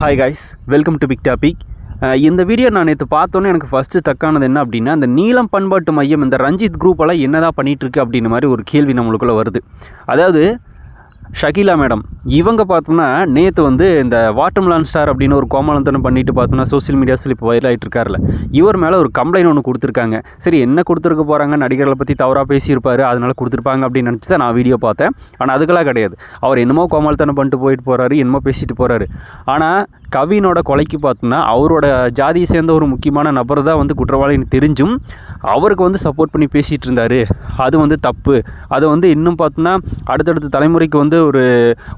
Hi guys, welcome to Big Topic. இந்த வீடியோ நான் நேற்று பார்த்தோன்னே எனக்கு ஃபஸ்ட்டு தக்கானது என்ன அப்படின்னா, இந்த நீலம் பண்பாட்டு மையம் இந்த ரஞ்சித் குரூப்பெல்லாம் என்ன தான் பண்ணிகிட்ருக்கு அப்படின்ற மாதிரி ஒரு கேள்வி நம்மளுக்குள்ளே வருது. அதாவது ஷகிலா மேடம் இவங்க பார்த்தோம்னா நேற்று வந்து இந்த வாட்டர்மெலன் ஸ்டார் அப்படின்னு ஒரு கோமாளத்தனம் பண்ணிட்டு பார்த்தோம்னா சோசியல் மீடியாஸில் இப்போ வைரல் ஆகிட்டு இருக்கார்ல, இவர் மேலே ஒரு கம்ப்ளைண்ட் ஒன்று கொடுத்துருக்காங்க. சரி, என்ன கொடுத்துருக்க போகிறாங்க, நடிகர்களை பற்றி தவறாக பேசியிருப்பார், அதனால் கொடுத்துருப்பாங்க அப்படின்னு நினச்சி தான் நான் வீடியோ பார்த்தேன். ஆனால் அதுக்கெல்லாம் கிடையாது. அவர் என்னமோ கோமாளத்தனம் பண்ணிட்டு போயிட்டு போகிறாரு, என்னமோ பேசிட்டு போகிறாரு. ஆனால் கவினோட கொலைக்கு பார்த்தோம்னா அவரோட ஜாதியை சேர்ந்த ஒரு முக்கியமான நபர் தான் வந்து குற்றவாளின்னு தெரிஞ்சும் அவருக்கு வந்து சப்போர்ட் பண்ணி பேசிகிட்டு இருந்தார். அது வந்து தப்பு. அதை வந்து இன்னும் பார்த்தோன்னா அடுத்தடுத்த தலைமுறைக்கு வந்து ஒரு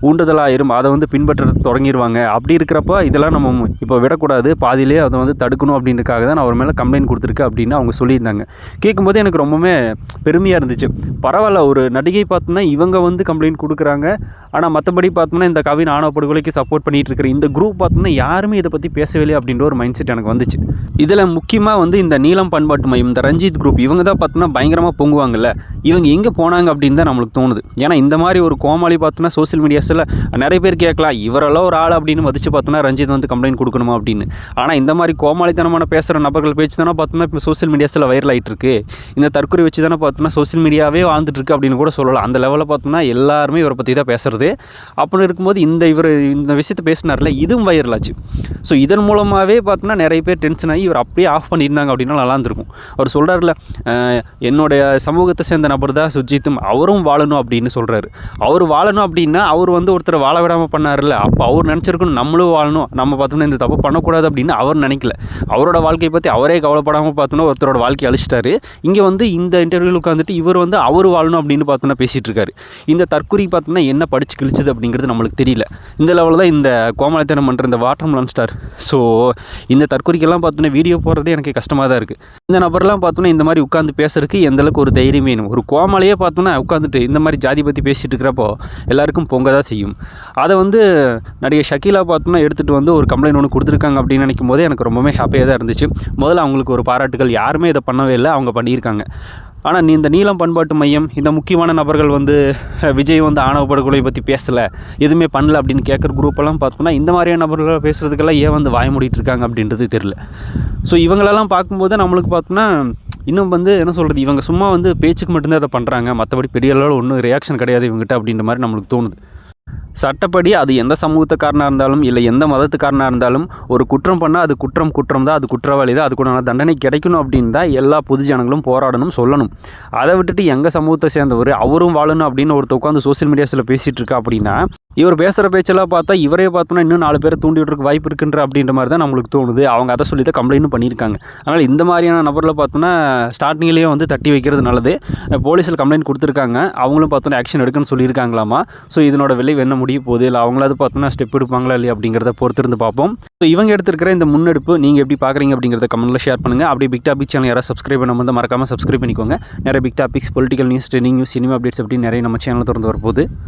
ஊண்டுதலாயிரும், அதை வந்து பின்பற்ற தொடங்கிடுவாங்க. அப்படி இருக்கிறப்ப இதெல்லாம் நம்ம இப்போ விடக்கூடாது, பாதியிலே அதை வந்து தடுக்கணும் அப்படின்றதுக்காக தான் நான் அவர் மேலே கம்ப்ளைண்ட் கொடுத்துருக்கேன் அப்படின்னு அவங்க சொல்லியிருந்தாங்க. கேட்கும்போது எனக்கு ரொம்பவுமே பெருமையாக இருந்துச்சு. பரவாயில்ல, ஒரு நடிகை பார்த்தோன்னா இவங்க வந்து கம்ப்ளைண்ட் கொடுக்குறாங்க. ஆனால் மற்றபடி பார்த்தோம்னா இந்த கவின் ஆணவ படுகொலைக்கு சப்போர்ட் பண்ணிகிட்டு இருக்கிற இந்த குரூப் பார்த்தோம்னா யாருமே இதை பற்றி பேசவில்லை அப்படின்ற ஒரு மைண்ட் செட் எனக்கு வந்துச்சு. இதில் முக்கியமாக வந்து இந்த நீலம் பண்பாட்டு மையம், இந்த ரஞ்சித் குரூப், இவங்க தான் பார்த்தோன்னா பயங்கரமாக பொங்குவாங்கல்ல. இவங்க எங்கே போனாங்க அப்படின்னு தான் நம்மளுக்கு தோணுது. ஏன்னா இந்த மாதிரி ஒரு கோமாளி பார்த்தோன்னா சோசியல் மீடியாஸில் நிறைய பேர் கேட்கலாம், இவரெல்லாம் ஒரு ஆள் அப்படின்னு மதித்து பார்த்தோன்னா ரஞ்சித் வந்து கம்ப்ளைண்ட் கொடுக்கணுமா அப்படின்னு. ஆனால் இந்த மாதிரி கோமாளித்தனமான பேசுகிற நபர்கள் பேச்சு தானே பார்த்தோம்னா இப்போ சோசியல் மீடியாஸில் வைரல் ஆகிட்டு இருக்கு. இந்த தற்கொலை வச்சு தானே பார்த்தோம்னா சோசியல் மீடியாவே வாழ்ந்துட்டு இருக்கு அப்படின்னு கூட சொல்லலாம். அந்த லெவலில் பார்த்தோம்னா எல்லாருமே இவரை பற்றி தான் பேசுறது. அப்படின்னு இருக்கும்போது இந்த விஷயத்தை பேசினார்ல, இதுவும் வைரல் ஆச்சு. ஸோ இதன் மூலமாகவே பார்த்தோன்னா நிறைய பேர் டென்ஷன் ஆகி இவர் அப்படியே ஆஃப் பண்ணியிருந்தாங்க அப்படின்னா நல்லா இருந்திருக்கும். அவர் சொல்கிறார்ல, என்னுடைய சமூகத்தை சேர்ந்த நபர் தான் சுஜித்தும், அவரும் வாழணும் அப்படின்னு சொல்கிறாரு. அவர் வாழணும் அப்படின்னா அவர் வந்து ஒருத்தர் வாழ விடாமல் பண்ணார்ல, அப்போ அவர் நினச்சிருக்கணும் நம்மளும் வாழணும், நம்ம பார்த்தோம்னா இந்த தப்பு பண்ணக்கூடாது அப்படின்னு அவர் நினைக்கல. அவரோட வாழ்க்கையை பற்றி அவரே கவலைப்படாமல் பார்த்தோன்னா ஒருத்தரோட வாழ்க்கையை அழிச்சிட்டாரு. இங்கே வந்து இந்த இன்டர்வியூவில் உட்காந்துட்டு இவர் வந்து அவர் வாழணும் அப்படின்னு பார்த்தோன்னா பேசிகிட்டு இருக்காரு. இந்த தற்கொலை பார்த்தோன்னா என்ன படித்து கிழிச்சது அப்படிங்கிறது நம்மளுக்கு தெரியல. இந்த லெவலில் தான் இந்த கோமாளித்தனம் பண்ணுற இந்த வாட்டர்மெலன் ஸ்டார். ஸோ இந்த தற்கொலைக்கெல்லாம் பார்த்தோன்னா வீடியோ போடுறதே எனக்கு கஷ்டமாக தான் இருக்குது. இந்த நபர்லாம் பார்த்தோன்னா இந்த மாதிரி உட்காந்து பேசுறதுக்கு எந்தளவுக்கு ஒரு தைரியம் வேணும். ஒரு கோமாளியே பார்த்தோன்னா உட்காந்துட்டு இந்த மாதிரி ஜாதி பற்றி பேசிகிட்டு இருக்கிறப்போ எல்லாருக்கும் பொங்க தான் செய்யும். அதை வந்து நடிகை ஷகிலா பார்த்தோன்னா எடுத்துகிட்டு வந்து ஒரு கம்ப்ளைண்ட் ஒன்று கொடுத்துருக்காங்க அப்படின்னு நினைக்கும் போதே எனக்கு ரொம்பவே ஹாப்பியாக தான் இருந்துச்சு. முதல்ல அவங்களுக்கு ஒரு பாராட்டுகள். யாருமே இதை பண்ணவே இல்லை, அவங்க பண்ணியிருக்காங்க. ஆனால் இந்த நீலம் பண்பாட்டு மையம், இந்த முக்கியமான நபர்கள் வந்து விஜய் வந்து ஆணவ படுகொலை பற்றி பேசலை, எதுவுமே பண்ணல அப்படின்னு கேட்குற குரூப்பெல்லாம் பார்த்தோம்னா இந்த மாதிரியான நபர்கள் பேசுகிறதுக்கெல்லாம் ஏன் வந்து வாய மூடிட்டு இருக்காங்க அப்படின்றது தெரியல. ஸோ இவங்களெல்லாம் பார்க்கும்போது நம்மளுக்கு பார்த்தோன்னா இன்னும் வந்து என்ன சொல்கிறது, இவங்க சும்மா வந்து பேச்சுக்கு மட்டும்தான் அதை பண்ணுறாங்க, மற்றபடி பெரிய அளவில் ஒன்றும் ரியாக்ஷன் கிடையாது இவங்ககிட்ட அப்படின்ற மாதிரி நம்மளுக்கு தோணுது. சட்டப்படி அது எந்த சமூகத்துக்காரனாக இருந்தாலும் இல்லை எந்த மதத்துக்காரனாக இருந்தாலும் ஒரு குற்றம் பண்ணால் அது குற்றம் தான், அது குற்றவாளி தான், அதுக்குண்டான தண்டனை கிடைக்கணும் அப்படின்னு தான் எல்லா பொது ஜனங்களும் போராடணும், சொல்லணும். அதை விட்டுட்டு எங்கள் சமூகத்தை சேர்ந்தவர் அவரும் வாழணும் அப்படின்னு ஒருத்தர் உட்காந்து சோசியல் மீடியாஸில் பேசிகிட்டு இருக்கா அப்படின்னா, இவர் பேசுகிற பேச்செல்லாம் பார்த்தா இவரே பார்த்தோன்னா இன்னும் 4 பேரை தூண்டி விட்றதுக்கு வாய்ப்பு இருக்குன்ற அப்படின்ற மாதிரி தான் நம்மளுக்கு தோணுது. அவங்க அதை சொல்லி தான் கம்ப்ளைண்ட்டும் பண்ணியிருக்காங்க. அதனால் இந்த மாதிரியான நபரில் பார்த்தோன்னா ஸ்டார்டிங்லேயே வந்து தட்டி வைக்கிறது நல்லது. போலீஸில் கம்ப்ளைண்ட் கொடுத்துருக்காங்க, அவங்களும் பார்த்தோன்னா ஆக்ஷன் எடுக்கணும்னு சொல்லியிருக்காங்களாமா. ஸோ இதனோட விளைவு என்ன முடிய போகுது, இல்லை அவங்களாவது பார்த்தோன்னா ஸ்டெப் எடுப்பாங்களா இல்லையா அப்படிங்கிறத பொறுத்திருந்து பார்ப்போம். ஸோ இவங்க எடுத்துருக்கிற இந்த முன்னெடுப்பு நீங்கள் எப்படி பார்க்குறீங்க அப்படிங்கிறத கமெண்ட்டில் ஷேர் பண்ணுங்கள். அப்படியே பிக் டாபிக் சேனல் யாராவது சப்ஸ்கிரைப் பண்ண வந்து மறக்காமல் சப்ஸ்கிரைப் பண்ணிக்கோங்க. நிறைய big topics, political news, trending news, cinema updates அப்படின்னு நிறைய நம்ம சேனலில் திறந்து வரப்போகுது.